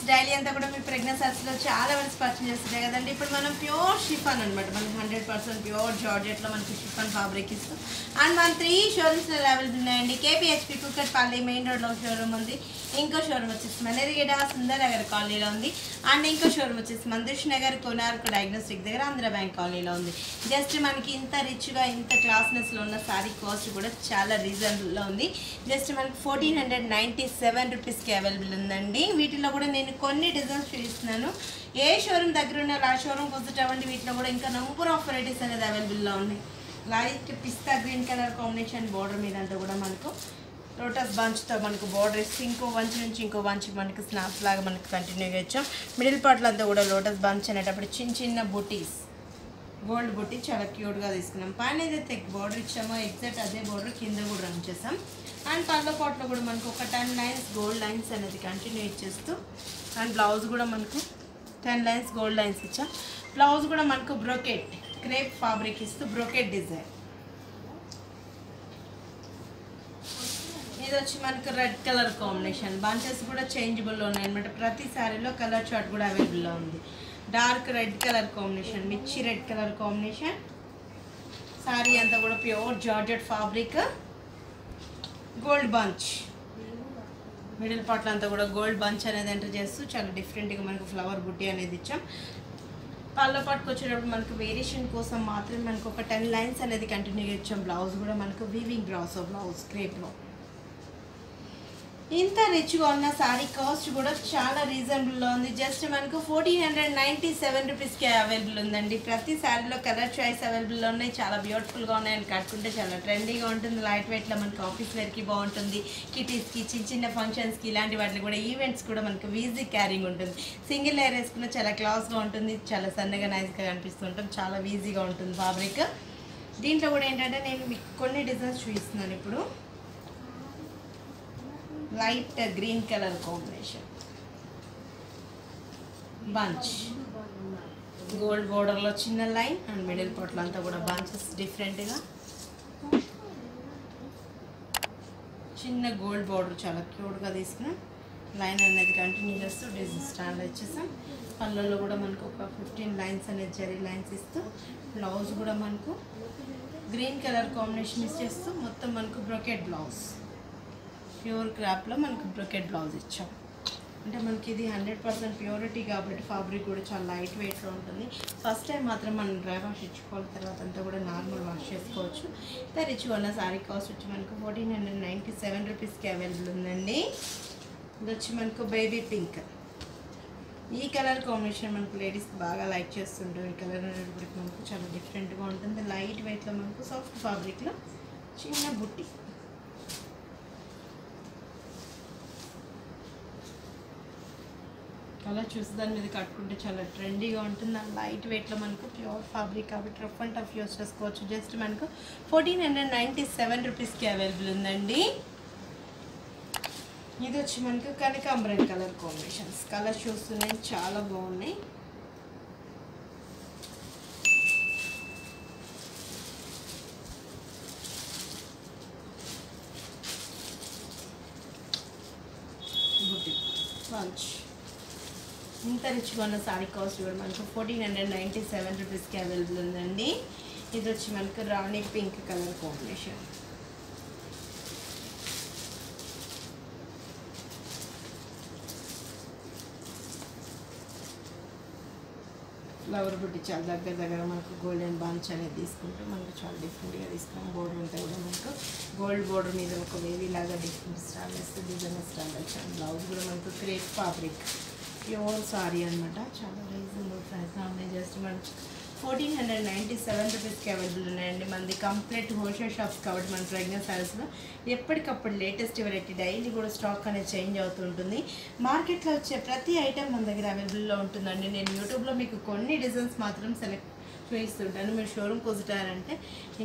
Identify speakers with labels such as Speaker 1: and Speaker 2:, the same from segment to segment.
Speaker 1: Daily అంతా కూడా మీ ప్రెగ్నెన్సీలో చాలా వరకు పర్చేస్ చేస్తుంటాయి కదండి. ఇప్పుడు మనం ప్యూర్ షిఫాన్ అనమాట, మనకి 100% ప్యూర్ జార్జెట్లో మనకి షిఫాన్ ఫ్యాబ్రిక్ ఇస్తాం. అండ్ మన 3 షోరూమ్స్లో అవైలబుల్ ఉన్నాయండి. కేపీహెచ్పి కుక్కట్పల్లి మెయిన్ రోడ్లో షోరూమ్ ఉంది. ఇంకో షోరూమ్ వచ్చేసి మనేరిగడ సుందర్ నగర్ కాలనీలో ఉంది. అండ్ ఇంకో షోరూమ్ వచ్చేసి మందిష్ నగర్ కోనార్క్ డయాగ్నోస్టిక్ దగ్గర ఆంధ్ర బ్యాంక్ కాలనీలో ఉంది. జస్ట్ మనకి ఇంత రిచ్గా ఇంత క్లాస్నెస్లో ఉన్న శారీ కాస్ట్ కూడా చాలా రీజనబుల్లో ఉంది. జస్ట్ మనకి 1497 రూపీస్కి అవైలబుల్ ఉందండి. వీటిలో కూడా నేను కొన్ని డిజైన్స్ చూపిస్తున్నాను. ఏ షోరూమ్ దగ్గర ఉన్న ఆ షోరూమ్ విజిట్ అవ్వండి. వీటిలో కూడా ఇంకా నంబర్ ఆఫ్ వెరైటీస్ అనేది అవైలబుల్లో ఉన్నాయి. లైట్ పిస్తా గ్రీన్ కలర్ కాంబినేషన్ బార్డర్ మీద అంతా కూడా మనకు లోటస్ బంచ్తో మనకు బార్డర్ ఇస్తే ఇంకో వంచి నుంచి ఇంకో వంచి మనకి స్నాప్స్ లాగా మనకి కంటిన్యూగా ఇచ్చాం. మిడిల్ పార్ట్లో అంతా కూడా లోటస్ బంచ్ అనేటప్పుడు చిన్న చిన్న బుటీస్ గోల్డ్ బుట్టి చాలా క్యూట్గా తీసుకున్నాం. పైన ఏదైతే బార్డర్ ఇచ్చామో ఎగ్జాక్ట్ అదే బార్డర్ కింద కూడా రన్ చేసాం. అండ్ పళ్ళ పాట్లో కూడా మనకు ఒక 10 లైన్స్ గోల్డ్ లైన్స్ అనేది కంటిన్యూ ఇచ్చేస్తూ అండ్ బ్లౌజ్ కూడా మనకు 10 లైన్స్ గోల్డ్ లైన్స్ ఇచ్చాం. బ్లౌజ్ కూడా మనకు బ్రోకెట్ క్రేప్ ఫ్యాబ్రిక్ ఇస్తూ బ్రోకెట్ డిజైన్. ఇది వచ్చి మనకు రెడ్ కలర్ కాంబినేషన్. బంచెస్ కూడా చేంజబుల్లో ఉన్నాయన్నమాట. ప్రతి శారీలో కలర్ చార్ట్ కూడా అవైలబుల్లో ఉంది. డార్క్ రెడ్ కలర్ కాంబినేషన్, మిర్చి రెడ్ కలర్ కాంబినేషన్. శారీ అంతా కూడా pure georgette fabric, gold bunch. Middle పార్ట్లో అంతా కూడా గోల్డ్ బంచ్ అనేది ఎంటర్ చేస్తూ చాలా డిఫరెంట్గా మనకు ఫ్లవర్ బుట్టి అనేది ఇచ్చాం. పళ్ళ పాటుకు వచ్చేటప్పుడు మనకు వేరియేషన్ కోసం మాత్రమే మనకు ఒక 10 లైన్స్ అనేది కంటిన్యూగా ఇచ్చాం. బ్లౌజ్ కూడా మనకు వీవింగ్ బ్లౌజ్ క్రేప్లో. ఇంత రిచ్గా ఉన్న శారీ కాస్ట్ కూడా చాలా రీజనబుల్లో ఉంది. జస్ట్ మనకు 1497 రూపీస్కి అవైలబుల్ ఉందండి. ప్రతి శారీలో కలర్ చాయిస్ అవైలబుల్లో ఉన్నాయి. చాలా బ్యూటిఫుల్గా ఉన్నాయి. అండ్ కట్టుకుంటే చాలా ట్రెండీగా ఉంటుంది. లైట్ వెయిట్లో మనకు ఆఫీస్ వేర్కి బాగుంటుంది. కిటీస్కి చిన్న చిన్న ఫంక్షన్స్కి ఇలాంటి వాటికి కూడా ఈవెంట్స్ కూడా మనకు ఈజీ క్యారింగ్ ఉంటుంది. సింగిల్ లేయర్ వేసుకున్న చాలా క్లాస్గా ఉంటుంది. చాలా సన్నగా నైస్గా కనిపిస్తుంటాం. చాలా ఈజీగా ఉంటుంది ఫ్యాబ్రిక్. దీంట్లో కూడా ఏంటంటే నేను మీకు కొన్ని డిజైన్స్ చూపిస్తున్నాను. ఇప్పుడు light green colour combination bunch, gold బోర్డర్లో చిన్న లైన్ అండ్ మిడిల్ పార్ట్లో అంతా కూడా బంచెస్ డిఫరెంట్గా చిన్న గోల్డ్ బోర్డర్ చాలా క్యూట్గా తీసుకున్నాం. లైన్ అనేది కంటిన్యూ చేస్తూ డిజైన్ స్టాండ్ ఇచ్చేసాం. పళ్ళల్లో కూడా మనకు ఒక 15 లైన్స్ అనేది జరీ లైన్స్ ఇస్తూ బ్లౌజ్ కూడా మనకు గ్రీన్ కలర్ కాంబినేషన్ ఇచ్చేస్తూ మొత్తం మనకు బ్రోకెట్ బ్లౌజ్, ప్యూర్ క్రాప్లో మనకు బ్రోకెట్ బ్లౌజ్ ఇచ్చాం. అంటే మనకి ఇది 100% ప్యూరిటీ కాబట్టి ఫ్యాబ్రిక్ కూడా చాలా లైట్ వెయిట్లో ఉంటుంది. ఫస్ట్ టైం మాత్రం మనం డ్రై వాష్ ఇచ్చుకోవాలి, తర్వాత అంతా కూడా నార్మల్ వాష్ చేసుకోవచ్చు. ఇంత రిచ్గా ఉన్న శారీ కాస్ట్ వచ్చి మనకు 1497 రూపీస్కి అవైలబుల్ ఉందండి. ఇది వచ్చి మనకు బేబీ పింక్. ఈ కలర్ కాంబినేషన్ మనకు లేడీస్ బాగా లైక్ చేస్తుంటారు. ఈ కలర్ అనేటప్పటికి మనకు చాలా డిఫరెంట్గా ఉంటుంది. లైట్ వెయిట్లో మనకు సాఫ్ట్ ఫ్యాబ్రిక్లో చిన్న బుట్టి. అలా చూసి దాని మీద కట్టుకుంటే చాలా ట్రెండీగా ఉంటుంది. అండ్ లైట్ వెయిట్లో మనకు ప్యూర్ ఫ్యాబ్రిక్ కాబట్టి రఫ్ అండ్ టఫ్ యూస్ చేసుకోవచ్చు. జస్ట్ మనకు 1497 రూపీస్కి అవైలబుల్ ఉందండి. ఇది వచ్చి మనకు కనకాంబరం కలర్ కాంబినేషన్స్. కలర్ చూస్తున్నాయి చాలా బాగున్నాయి. బుట్టి పంచ్. ఇంత రిచ్గా ఉన్న శారీ కాస్ట్ కూడా మనకు 1497 రూపీస్కి అవైలబుల్ ఉందండి. ఇది వచ్చి మనకు రాణి పింక్ కలర్ కాంబినేషన్. ఫ్లవర్ బుట్టి చాలా దగ్గర మనకు గోల్డెన్ బంచ్ అనేది తీసుకుంటూ మనకు చాలా డిఫరెంట్గా తీసుకున్నాం. బోర్డర్ అంతా కూడా మనకు గోల్డ్ బోర్డర్ మీద ఒక వేవీ లాగా డిఫరెంట్ స్టైల్ వేస్తే డిజైన్ స్టైల్ వచ్చాను. బ్లౌజ్ కూడా మనకు క్రేప్ ఫ్యాబ్రిక్ ప్యూర్ సారీ అనమాట. చాలా రీజనబుల్ ప్రైస్గా ఉన్నాయి. జస్ట్ మనకి 1497 రూపీస్కి అవైలబుల్ ఉన్నాయండి. మనది కంప్లీట్ హోల్సేల్ షాప్స్ కాబట్టి మన ప్రెగ్నెంట్ శారీస్లో ఎప్పటికప్పుడు లేటెస్ట్ వెరైటీ డైలీ కూడా స్టాక్ అనేది చేంజ్ అవుతుంటుంది. మార్కెట్లో వచ్చే ప్రతి ఐటెం మన దగ్గర అవైలబుల్లో ఉంటుందండి. నేను యూట్యూబ్లో మీకు కొన్ని డిజైన్స్ మాత్రం సెలెక్ట్ చూపిస్తుంటాను. మీరు షోరూమ్కి వస్తారంటే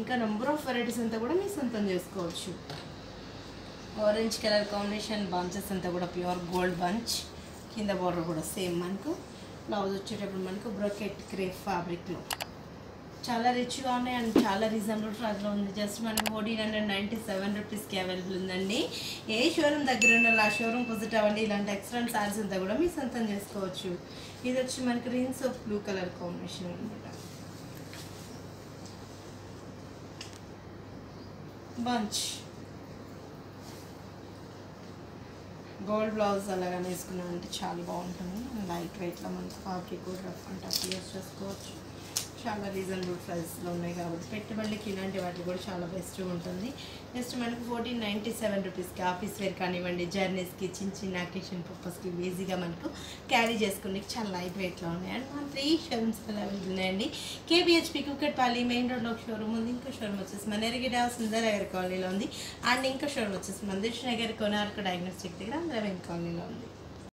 Speaker 1: ఇంకా నెంబర్ ఆఫ్ వెరైటీస్ అంతా కూడా మీరు సొంతం చేసుకోవచ్చు. ఆరెంజ్ కలర్ కాంబినేషన్ బంచెస్ అంతా కూడా ప్యూర్ గోల్డ్ బంచ్. కింద బోర్డర్ కూడా సేమ్ మనకు. బ్లౌజ్ వచ్చేటప్పుడు మనకు బ్రోకెట్ క్రేప్ ఫ్యాబ్రిక్లో చాలా రిచ్గా ఉన్నాయి అండ్ చాలా రీజనబుల్ ప్రైస్లో ఉంది. జస్ట్ మనకి 1497 రూపీస్కి అవైలబుల్ ఉందండి. ఏ షోరూమ్ దగ్గర ఉండాలి ఆ షోరూమ్ విజిట్ అవ్వండి. ఇలాంటి ఎక్సలెంట్ సారీస్ అంతా కూడా మీరు సొంతం చేసుకోవచ్చు. ఇది వచ్చి మనకి rinse of blue colour combination అనమాట. బంచ్ గోల్డ్ బ్లౌజ్ అలాగనే వేసుకున్నాం అంటే చాలా బాగుంటుంది. లైట్ వెయిట్లో మనకి ఫ్యాబ్రిక్ కూడా రఫ్ అండ్ టఫ్ యూస్ చేసుకోవచ్చు. చాలా రీజనబుల్ ప్రైస్లో ఉన్నాయి కాబట్టి పెట్టుబడికి ఇలాంటి వాటికి కూడా చాలా బెస్ట్గా ఉంటుంది. జస్ట్ మనకి 1497 రూపీస్కి ఆఫీస్ వేర్ కానివ్వండి, జర్నీస్కి, చిన్న చిన్న అకేషన్ పర్పస్కి ఈజీగా మనకు క్యారీ చేసుకునే చాలా లైట్ వెయిట్లో ఉన్నాయి. అండ్ మన 3 షోరూమ్స్ అవైలబుల్ ఉన్నాయండి. కేబిహెచ్పి కుక్కట్పల్లి మెయిన్ రోడ్లో ఒక షోరూమ్ ఉంది. ఇంకో షోరూమ్ వచ్చేసి మన ఎరిగిడ సుందరనగర్ కాలనీలో ఉంది. అండ్ ఇంకో షోరూమ్ వచ్చేసి మన దిల్షుక్ నగర్ కోనార్క్ డయాగ్నోస్టిక్ దగ్గర 11 కాలనీలో ఉంది.